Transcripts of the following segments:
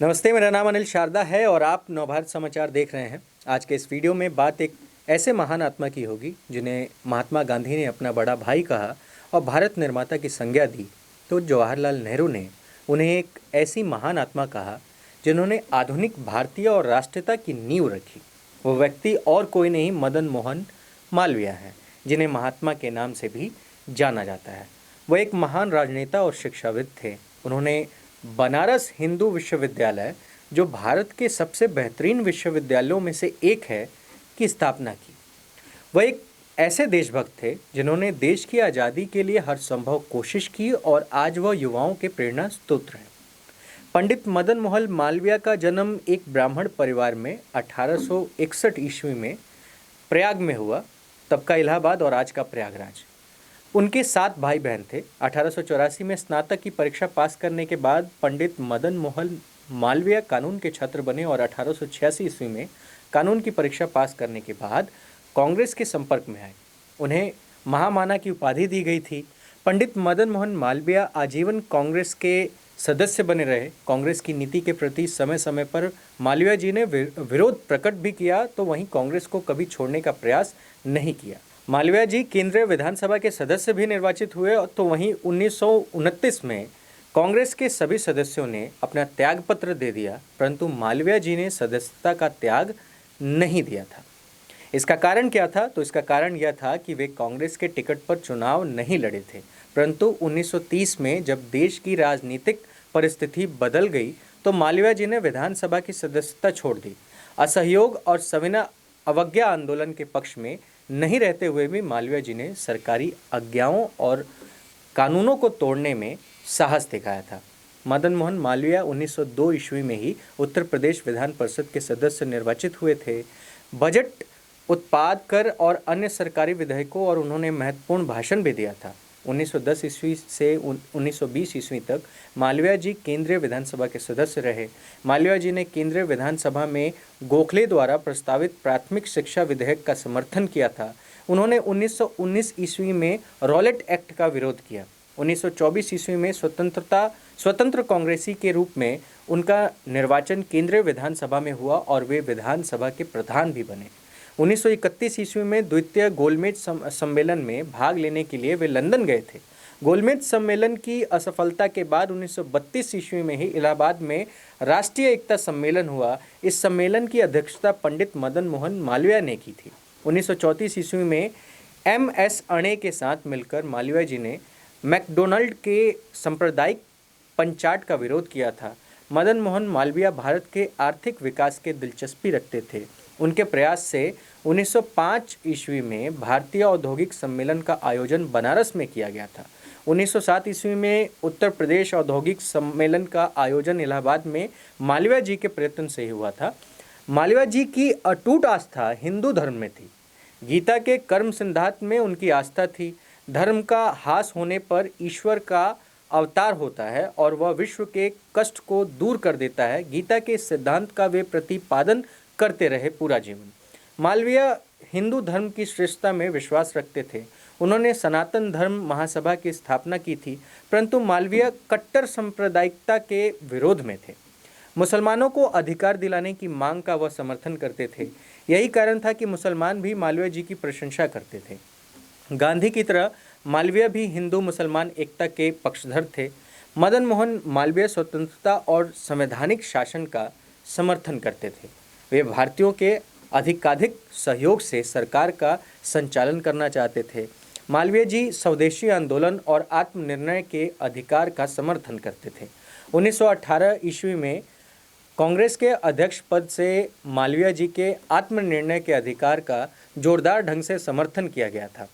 नमस्ते, मेरा नाम अनिल शारदा है और आप नवभारत समाचार देख रहे हैं। आज के इस वीडियो में बात एक ऐसे महान आत्मा की होगी जिन्हें महात्मा गांधी ने अपना बड़ा भाई कहा और भारत निर्माता की संज्ञा दी। तो जवाहरलाल नेहरू ने उन्हें एक ऐसी महान आत्मा कहा जिन्होंने आधुनिक भारतीय और राष्ट्रीयता की नींव रखी। वो व्यक्ति और कोई नहीं, मदन मोहन मालवीय हैं, जिन्हें महात्मा के नाम से भी जाना जाता है। वह एक महान राजनेता और शिक्षाविद थे। उन्होंने बनारस हिंदू विश्वविद्यालय, जो भारत के सबसे बेहतरीन विश्वविद्यालयों में से एक है, की स्थापना की। वह एक ऐसे देशभक्त थे जिन्होंने देश की आज़ादी के लिए हर संभव कोशिश की और आज वह युवाओं के प्रेरणा स्रोत हैं। पंडित मदन मोहन मालवीय का जन्म एक ब्राह्मण परिवार में 1861 ईस्वी में प्रयाग में हुआ, तब का इलाहाबाद और आज का प्रयागराज। उनके 7 भाई बहन थे। 1884 में स्नातक की परीक्षा पास करने के बाद पंडित मदन मोहन मालवीय कानून के छात्र बने और 1886 ईस्वी में कानून की परीक्षा पास करने के बाद कांग्रेस के संपर्क में आए। उन्हें महामाना की उपाधि दी गई थी। पंडित मदन मोहन मालवीय आजीवन कांग्रेस के सदस्य बने रहे। कांग्रेस की नीति के प्रति समय समय पर मालवीय जी ने विरोध प्रकट भी किया, तो वहीं कांग्रेस को कभी छोड़ने का प्रयास नहीं किया। मालवीय जी केंद्रीय विधानसभा के सदस्य भी निर्वाचित हुए, तो वहीं 1929 में कांग्रेस के सभी सदस्यों ने अपना त्यागपत्र दे दिया, परंतु मालवीय जी ने सदस्यता का त्याग नहीं दिया था। इसका कारण क्या था? तो इसका कारण यह था कि वे कांग्रेस के टिकट पर चुनाव नहीं लड़े थे, परंतु 1930 में जब देश की राजनीतिक परिस्थिति बदल गई तो मालवीय जी ने विधानसभा की सदस्यता छोड़ दी। असहयोग और सविनय अवज्ञा आंदोलन के पक्ष में नहीं रहते हुए भी मालवीय जी ने सरकारी आज्ञाओं और कानूनों को तोड़ने में साहस दिखाया था। मदन मोहन मालवीय 1902 ईस्वी में ही उत्तर प्रदेश विधान परिषद के सदस्य निर्वाचित हुए थे। बजट, उत्पाद कर और अन्य सरकारी विधेयकों और उन्होंने महत्वपूर्ण भाषण भी दिया था। 1910 ईस्वी से 1920 ईस्वी तक मालवीय जी केंद्रीय विधानसभा के सदस्य रहे। मालवीय जी ने केंद्रीय विधानसभा में गोखले द्वारा प्रस्तावित प्राथमिक शिक्षा विधेयक का समर्थन किया था। उन्होंने 1919 ईस्वी में रॉलेट एक्ट का विरोध किया। 1924 ईस्वी में स्वतंत्र कांग्रेसी के रूप में उनका निर्वाचन केंद्रीय विधानसभा में हुआ और वे विधानसभा के प्रधान भी बने। 1931 ईस्वी में द्वितीय गोलमेज सम्मेलन में भाग लेने के लिए वे लंदन गए थे। गोलमेज सम्मेलन की असफलता के बाद 1932 ईस्वी में ही इलाहाबाद में राष्ट्रीय एकता सम्मेलन हुआ। इस सम्मेलन की अध्यक्षता पंडित मदन मोहन मालवीय ने की थी। 1934 ईस्वी में MS अणे के साथ मिलकर मालवीय जी ने मैकडोनल्ड के सांप्रदायिक पंचाट का विरोध किया था। मदन मोहन मालवीय भारत के आर्थिक विकास के दिलचस्पी रखते थे। उनके प्रयास से 1905 ईस्वी में भारतीय औद्योगिक सम्मेलन का आयोजन बनारस में किया गया था। 1907 ईस्वी में उत्तर प्रदेश औद्योगिक सम्मेलन का आयोजन इलाहाबाद में मालवीय जी के प्रयत्न से ही हुआ था। मालवीय जी की अटूट आस्था हिंदू धर्म में थी। गीता के कर्म सिद्धांत में उनकी आस्था थी। धर्म का हास होने पर ईश्वर का अवतार होता है और वह विश्व के कष्ट को दूर कर देता है। गीता के सिद्धांत का वे प्रतिपादन करते रहे पूरा जीवन। मालवीय हिंदू धर्म की श्रेष्ठता में विश्वास रखते थे। उन्होंने सनातन धर्म महासभा की स्थापना की थी, परंतु मालवीय कट्टर सांप्रदायिकता के विरोध में थे। मुसलमानों को अधिकार दिलाने की मांग का वह समर्थन करते थे। यही कारण था कि मुसलमान भी मालवीय जी की प्रशंसा करते थे। गांधी की तरह मालवीय भी हिंदू मुसलमान एकता के पक्षधर थे। मदन मोहन मालवीय स्वतंत्रता और संवैधानिक शासन का समर्थन करते थे। वे भारतीयों के अधिकाधिक सहयोग से सरकार का संचालन करना चाहते थे। मालवीय जी स्वदेशी आंदोलन और आत्मनिर्णय के अधिकार का समर्थन करते थे। 1918 ईस्वी में कांग्रेस के अध्यक्ष पद से मालवीय जी के आत्मनिर्णय के अधिकार का जोरदार ढंग से समर्थन किया गया था।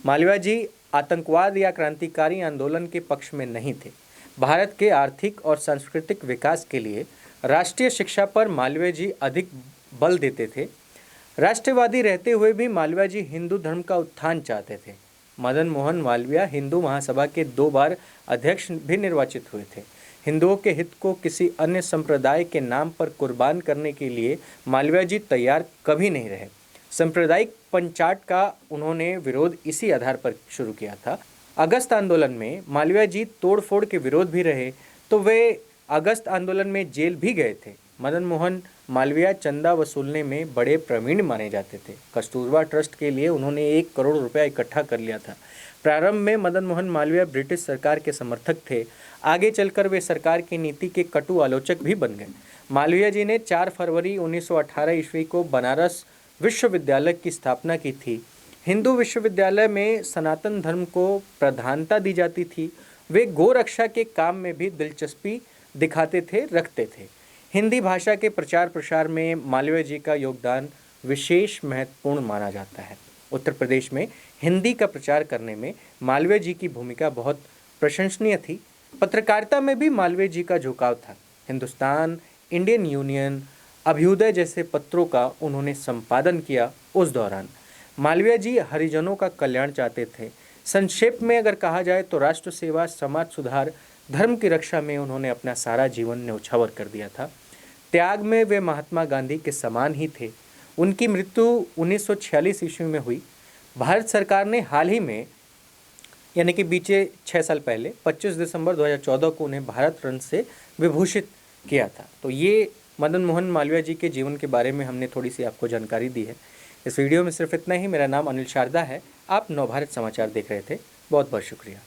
मालवीय जी आतंकवाद या क्रांतिकारी आंदोलन के पक्ष में नहीं थे। भारत के आर्थिक और सांस्कृतिक विकास के लिए राष्ट्रीय शिक्षा पर मालवीय जी अधिक बल देते थे। राष्ट्रवादी रहते हुए भी मालवीय जी हिंदू धर्म का उत्थान चाहते थे। मदन मोहन मालवीय हिंदू महासभा के 2 बार अध्यक्ष भी निर्वाचित हुए थे। हिंदुओं के हित को किसी अन्य संप्रदाय के नाम पर कुर्बान करने के लिए मालवीय जी तैयार कभी नहीं रहे। सांप्रदायिक पंचाट का उन्होंने विरोध इसी आधार पर शुरू किया था। अगस्त आंदोलन में मालवीय जी तोड़फोड़ के विरोध भी रहे, तो वे अगस्त आंदोलन में जेल भी गए थे। मदन मोहन मालवीय चंदा वसूलने में बड़े प्रवीण माने जाते थे। कस्तूरबा ट्रस्ट के लिए उन्होंने 1 करोड़ रुपया इकट्ठा कर लिया था। प्रारंभ में मदन मोहन मालवीय ब्रिटिश सरकार के समर्थक थे। आगे चलकर वे सरकार की नीति के कटु आलोचक भी बन गए। मालवीय जी ने 4 फरवरी 1918 ईस्वी को बनारस विश्वविद्यालय की स्थापना की थी। हिंदू विश्वविद्यालय में सनातन धर्म को प्रधानता दी जाती थी। वे गोरक्षा के काम में भी दिलचस्पी रखते थे। हिंदी भाषा के प्रचार प्रसार में मालवीय जी का योगदान विशेष महत्वपूर्ण माना जाता है। उत्तर प्रदेश में हिंदी का प्रचार करने में मालवीय जी की भूमिका बहुत प्रशंसनीय थी। पत्रकारिता में भी मालवीय जी का झुकाव था। हिंदुस्तान, इंडियन यूनियन, अभ्युदय जैसे पत्रों का उन्होंने संपादन किया। उस दौरान मालवीय जी हरिजनों का कल्याण चाहते थे। संक्षेप में अगर कहा जाए तो राष्ट्र सेवा, समाज सुधार, धर्म की रक्षा में उन्होंने अपना सारा जीवन न्यौछावर कर दिया था। त्याग में वे महात्मा गांधी के समान ही थे। उनकी मृत्यु 1946 ईस्वी में हुई। भारत सरकार ने हाल ही में यानी कि बीते 6 साल पहले 25 दिसंबर 2014 को उन्हें भारत रत्न से विभूषित किया था। तो ये मदन मोहन मालवीय जी के जीवन के बारे में हमने थोड़ी सी आपको जानकारी दी है। इस वीडियो में सिर्फ इतना ही। मेरा नाम अनिल शारदा है। आप नवभारत समाचार देख रहे थे। बहुत बहुत शुक्रिया।